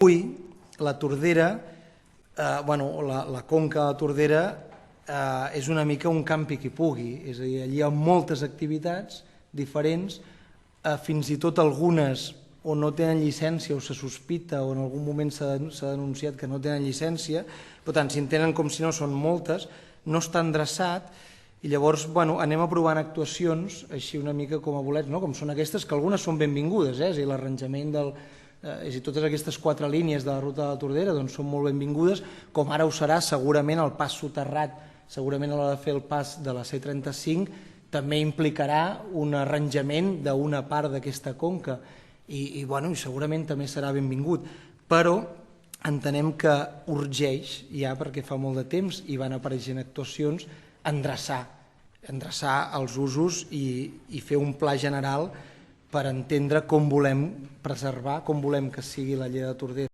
Avui la Tordera, la conca de la Tordera és una mica un campi qui pugui, és a dir, allí hi ha moltes activitats diferents, fins i tot algunes o no tenen llicència o se sospita o en algun moment s'ha denunciat que no tenen llicència, per tant, si en tenen com si no són moltes, no està endreçat i llavors anem aprovant actuacions així una mica com a bolets, com són aquestes, que algunes són benvingudes, és a dir, l'arranjament del... És a dir, totes aquestes 4 línies de la ruta de la Tordera són molt benvingudes, com ara ho serà segurament el pas soterrat, segurament a l'hora de fer el pas de la C35 també implicarà un arranjament d'una part d'aquesta conca i segurament també serà benvingut, però entenem que urgeix ja perquè fa molt de temps i van apareixent actuacions endreçar els usos i fer un pla general per entendre com volem preservar, com volem que sigui la llera de Tordera.